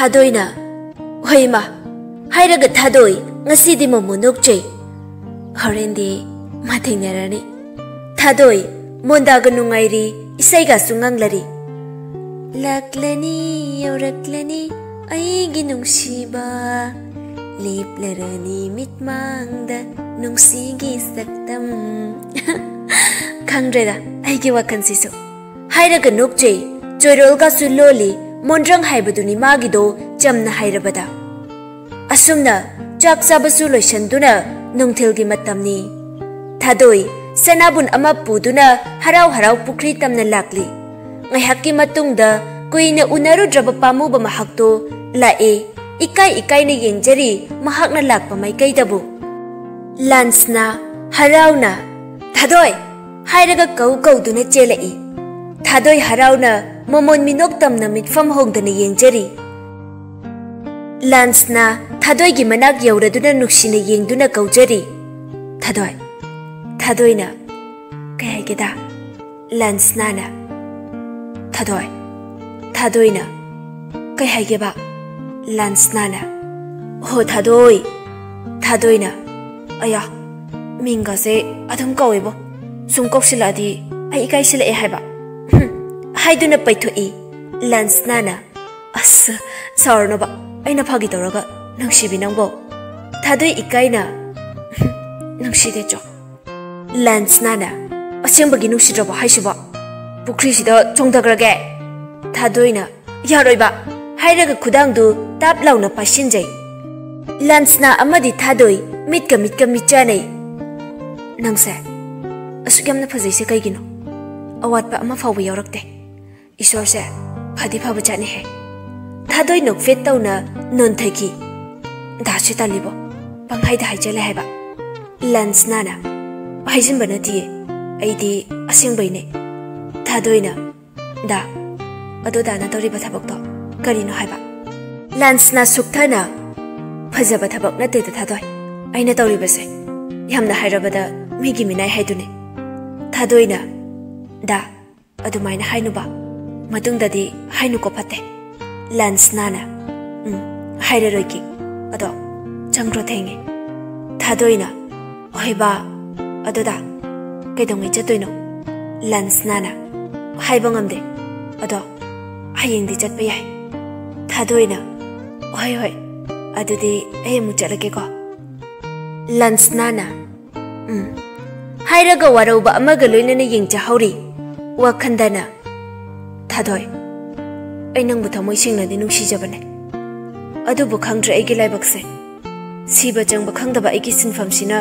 Thadoina hoima hairaga thadoi ngasidi momo nokche horendi mathengnerani thadoi mondaga nungairi isaiga sunganglari laklani yoraklani aigi nungsiba leplarani mitmangda nungsigi saktam khangreda aigi wakansiso hairaga nokche joirolga suloli Mondrang haibaduni magido jamna hairabada asumna chak sabasu loisanduna nungthilgi matamni thadoi sanabun ama puduna harau harau pukri tamna lakli ngaihakki matungda kuina unarudraba pamuba mahakto lae ikai na yengjari mahakna lakpa maikaidabu lansna harauna thadoi hairaga kauduna chelai thadoi harauna momon minok tamna mitfam hongdana yengjari lansna thadoi gi manak yauraduna nuksina yengduna kaujari thadoina kaya gida lansna na thadoina kaya geba lansna na ho thadoina aya minga se adum kawebo sumkok siladi ai kai sila e haiba haiduna paithoi lansnana as saurnoba aina phagi toraga nangsibi nangbo thadoi ikaina nangside cho lansnana asembagi nungsidroba haisiba pukri sida chongdagrage thadoina yaroiba hairaga khudangdu tap launa pasinjai lansna amadi thadoi mitka michanai nangse asugyamna phajaise kaigino awatpa ama fawba yarakte Isor se phadi phaba chani hai thadoi nok fet tauna non thaki dachi talibo panghai da haijale haiba lansnana haijin banati aidi asing baine thadoina da ado dana tori ba thabak to karino haiba lansna sukthana phajaba thabak na te da thadoi aina tori base yamna hairabada migi minai haidune thadoina da adu maina hainuba Madungdadi hainu ko pate lansnana haireroiki ado changro thenge thadoina hoiba adoda kaidongai chatoino lansnana haibangamde ado hayengdi chatpa yai thadoina hoi adudi ayemu chalake ko lansnana hairaga warauba amaga loinana yengja hauri wakhandana Thadoi ai nangbu thamoi singnadi nungsijabane adubu khangdra aigi laibakse siba jangba khangdaba aigi sinfamsina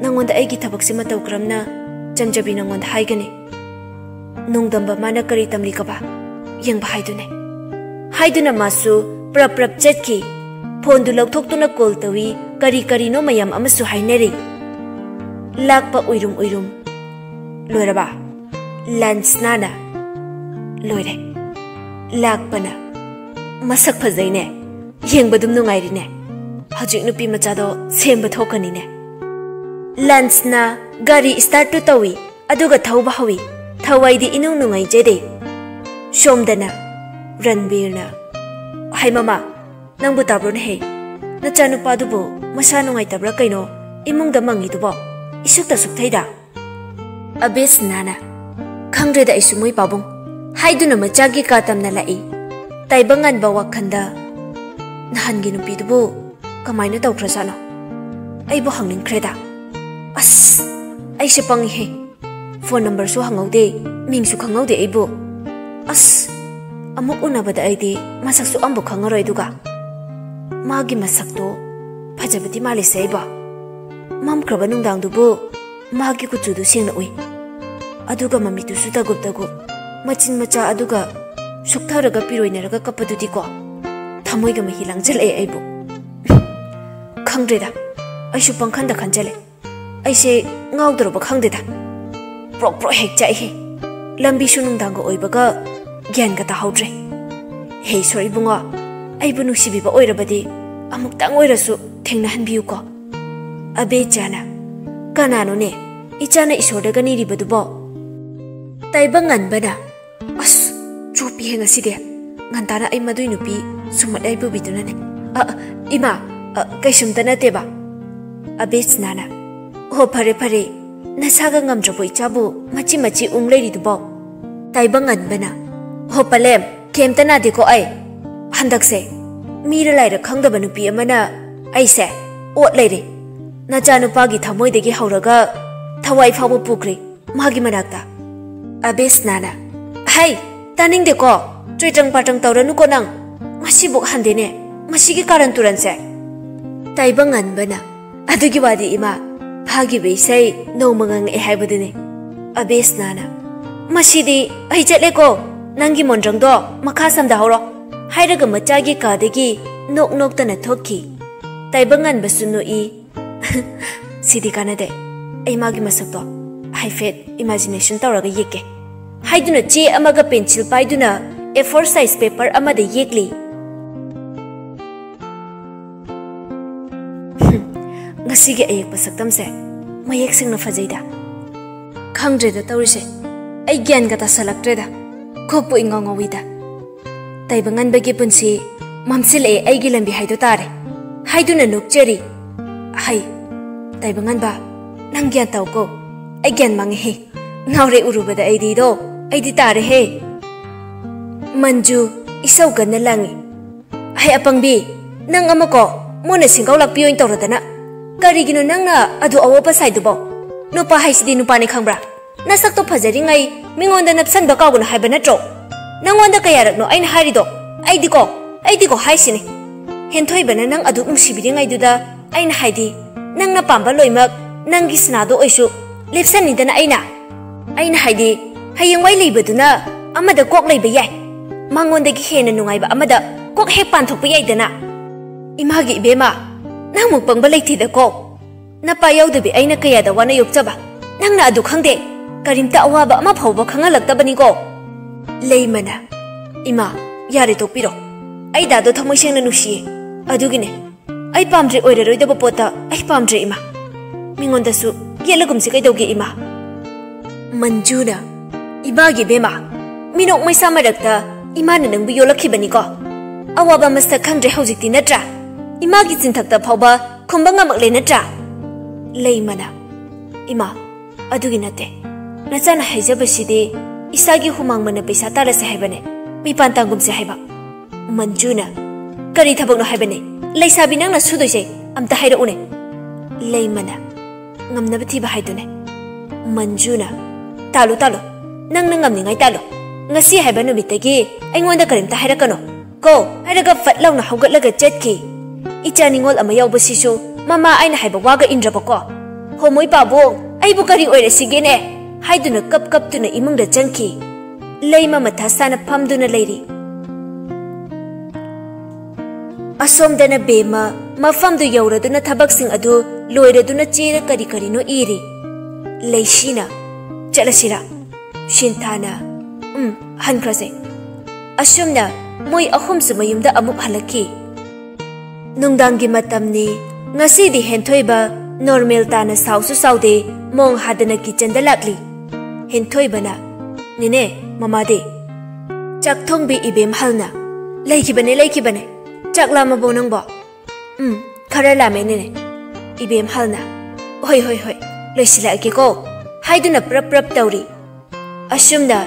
nangonda aigi thabakse matawkramna jamjabi nangonda haigani nungdamba mana kari tamli kaba yengba haiduna masu prap chetki phone du lokthokuna call tawi kari no mayam amasu haineri lakpa uirum loiraba lansnana loire lakpana masak phajaine yengbadum nungairine hajik nupi machado semba thokani ne lansna gari start to tawi aduga thauba hawi thawaidi inung nungai jede somdana ranbirna hai mama nangbu tabron he na chanu padubo masa nungai tabra kaino imungda mangi dubo isukta suktheida abes nana khangreda isumoi pabung haiduna machagi katamna lai taibangan bawa khanda nahangi nupi dubo kamaina tawkrasano aibo hangning kreda as aise pangi he phone number su hangaude ming su khangaude aibo as amuk unabada aidi masak su ambu khangaroi duga magi masak to phajabati mali saiba mam kraba nungdang dubo magi kuchu du singna ui aduga mami tu su tagup machin macha aduga suktharaga piroinaraga kapadudi ko thamoiga mahi langjal aibo खंग्रेदा ऐसु पंखंदा खंजले ऐसे गाउदरबा खंगदेदा proc pro हेक चाइ हे लंबी सुनुंदांग ओइबगा ज्ञान गा ताहौद्रे हे sorry Bunga आइबु नुसिबिबा ओइरबदि अमुक्तांग ओइरसु थेंना हनबियु को अबे जाना कनानोने इचाना इसोरदगा निरिबदुबो ताइबंग अनबना अस चोपी हे ngaside ngantana ai madui nupi sumadai bu bidunane ima kaisumta nateba abes nana ho phare phare nasaga ngamjabo ichabu machi machi ungleiri dubo taibang anbana ho palem kemta na deko ai handakse mira laira khangdaba nupi amana aise ot leire nacha nupa gi thamoi degi hauraga thawai fabu pukri magi manakta abes nana hai taning deko choitrang patang tauranu ko nang masibuk handene masigi karan turanse taibang anbana adugi wadi ima phagi beisai nomangang e haibadune abes nana masidi ai chatle ko nangi monjang do makha samda horo hairaga machagi kadegi nok nok tana thokki taibang anbasunu i sidi kanade ai magi masak do haifet imagination tawraga yeke haiduna che amaga pencil paiduna A4 size paper amada yekli ngasige ayek pasaktam se mayek singna fajaida khangdre da tawrise ai gyan ga ta salaktre da khopu ingongowida taibangan bagi punsi mamsil ai gi lambi haido tare haiduna nokcheri hai taibangan ba nang gyan taw ko ai gyan mang he ngawre urubada ai di do ai di tare he Manju isau ganna langi hai apangbi nang amako mona singau lakpiyo in tawradana karigino nangna adu awopa saidubo nupa haisidi nupa ni khangbra nasak to phajari ngai mingonda napsan ba kawguna haiba natro nangonda kayarakno aina harido aidiko haisini henthoi bana nang adu umsibiri ngai duda aina haidi nangna pamba loimak nangi snado oisu lepsani dana aina haidi hayeng wai leibaduna amada kok leiba yai mangonda gi hena nungai ba amada kok hek pan thok yai dana imagi ibema nang muk pang ba leiti da ko na pa yaw da bi aina kaya da wana yok chaba nang na adu khangde karimta awa ba ma phawba khanga lakta bani ko leimana ima yare to piro ai da do thamoi seng na nusi adugine ai pamdre oire roi da ba pota ai pamdre ima mingonda su yelagum se kai doge ima manjuna ibagi bema minok mai samarakta imana nangbu yolakhi bani ko awaba masta khangre hojikti natra imagi chinthakta phawba khumbanga makle natra leimana ima adugi nate nachana haijabasidi isagi humang mana pesa tara se haibane mi pantangum se haiba manjuna kari thabakno haibane leisabi nangna sudoise amta haira une leimana ngamna bathi ba haidune manjuna talo nangna ngamni ngai talo ngasi haiba numitagi aingonda karimta hairakano ko hairaga fatlauna haugatlaga chatki ichaningol ama yawbasisu mama aina haiba waga indrabako homoi babu aibu kari oire sigene haiduna kap tuna imungda chanki leima matha sana phamduna leiri asomdana bema mafamdu yauraduna thabaksing adu loiraduna chera kari no iri leishina chalasira shinthana hankrase asumna moi ahum su mayumda amuk halaki nungdangi matamni ngasi di henthoiba normal tana sausu saude mong hadana kitchen da lakli henthoiba na nine mama de chakthong bi ibem halna leikibane chaklama bonang bo khara lame nine ibem halna hoi loisila ke ko haiduna prap tawri asumna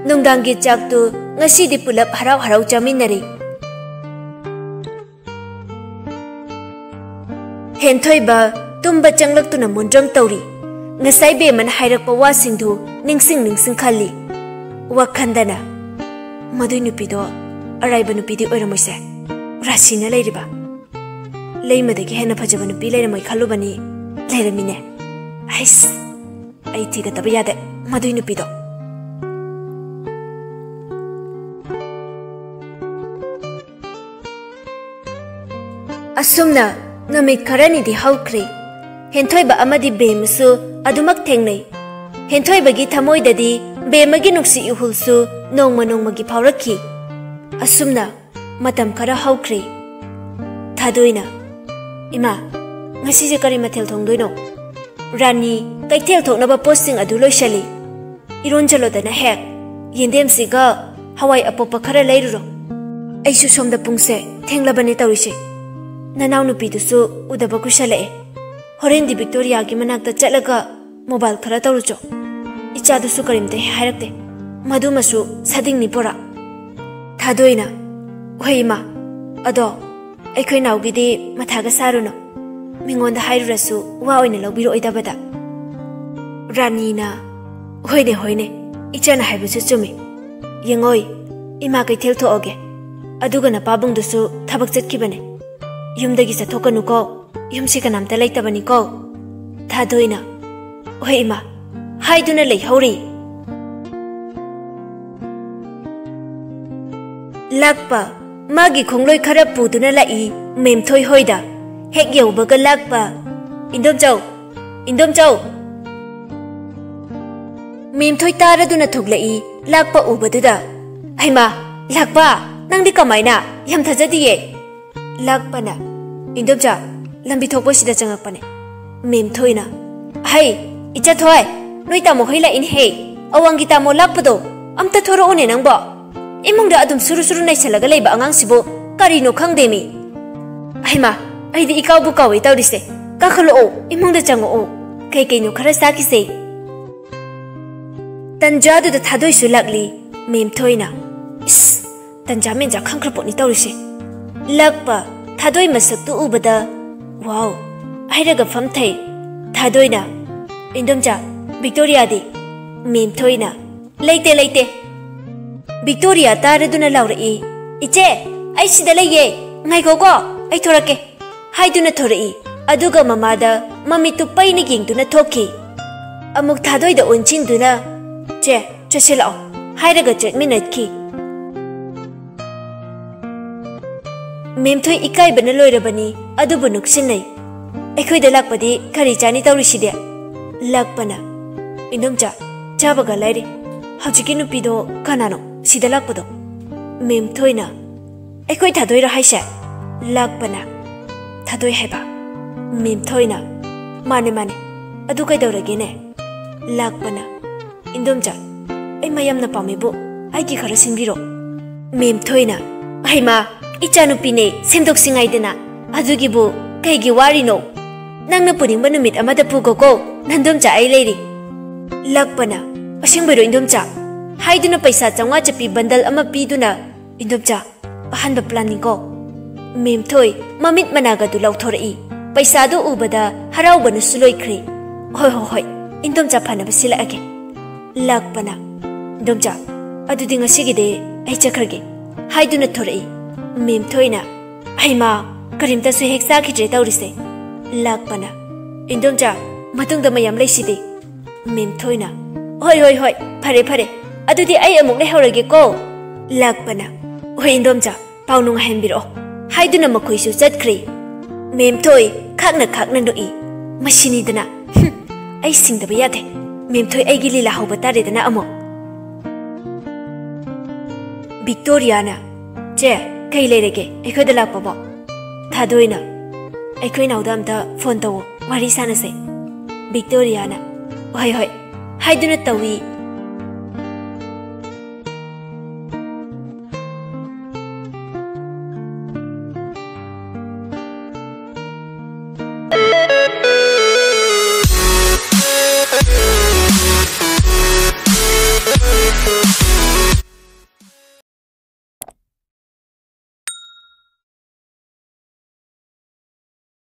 nungdangi chaktu ngasi di pulap harau chaminari henthoiba tumba changlak tuna munjang tawri ngasai be man hairakpa wa singdu ningsing khali wakhandana madui nupido araiba nupidi oiramoise rasina leiriba leimadagi hena phajaba nupi leiramoi khalubani leiramine ais ai tiga tabiyade madui nupido asumna Ngamit kharani di haukri. Henthoi ba amadi bemsu adumak thengnei. Henthoi bagi thamoi dadi bemagi nuksi ihulsu nongma gi phaurakhi. Asumna matam khara haukri. Thadoina ima ngasi je kari mathel thongdoino. Rani kaithel thoknaba posting adu loisali. Iron jalo dana hek yendem siga hawai apopa khara leiruro. Aisu somda pungse thenglabani tawise. Nanaw nupi dusu udaba kusalae. Horendi Victoria ki manakta chatlaga mobile khara tawrucho. Icha dusu karimte hairakte. Madu masu sading ni pora. Thadoina hoi ma ado aikhoi nawgidi mathaga saruno. Mingonda hairurasu wa oina lobiro oidabada. Ranina hoine ichana haibusu chumi. Yengoi ima kaithel thoage. Aduga na pabung dusu thabak chatkibane. Yumdagi sathokanu ko yumsi kanamta leitabani ko. Thadoina hoi ima haiduna leihori. Lakpa magi khongloi khara puduna lai memthoi hoida. Hek yaubaga lakpa. Indom chau. Memthoi taraduna thoglai lakpa ubaduda. Haima lakpa nangdi kamaina yam thajadiye. Lakpa na indom cha lambi thokpa sida changakpane. Memthoina hai icha thoi noi tamo hoila in he awangi tamo lakpado amta thoro one nangbo. Imungda adum suru nai salaga leiba angang sibo karino khangdemi. Haima aidi ikawbu kawi tawrise kakhalo o imungda chango o kai no khara sakise. Tanjadu da thadoi su lakli memthoina is tanja menja khangkraponi tawrise. Lakpa thadoi masaktu ubada wow airaga famthai. Thadoina indomja Victoria di memthoina leite Victoria taraduna laurai iche ai sida leye ngai go ai thorake haiduna thorai aduga mamada mamitu paini gingduna thoki amuk thadoi da onchinduna che chasila hairaga minute ki. Memthoi ikai bana loirabani adubu nuksinai. Ekhoi da lakpadi khari chani tawriside. Lakpana indomcha chabaga laire. Hauchiki nupido kanano sida lakpado. Memthoina ekhoi thadoi ra haisa. Lakpana thadoi heba. Memthoina mane adu kai dawrage ne. Lakpana indomcha ai mayam na pamibu ai ki khara sinbiro. Memthoina haima Ichanupine semdok singai dena adugibu kaigi wari no nangna puringba numit amada pugogo nandom cha ai leiri. Lakpana asingbero indom cha haiduna paisa changwa chapi bandal ama piduna indom cha ahanba planning ko. Memthoi mamit managa du lauthori paisa do ubada harau banu suloikri. Hoi indom cha phana basila age. Lakpana indom cha adudi ngasigide ai chakhrage haiduna thori. Memthoina haima karimta su heksa khidre tawrise. Lakpana indomcha matungda mayam leiside. Memthoina hoi phare adudi ai amuk le horage ko. Lakpana hoi indomcha paunung hembiro haiduna makhoi su chatkhri. Memthoi khakna no i mashini dana ai singdaba yade. Memthoi ai gi lila hoba tare dana amo. Victoria na che kai leirege ekhoi da lakpabo. Thadoina ekhoi nauda amta phone tawo wari sanase. Victoria na hoi haiduna tawi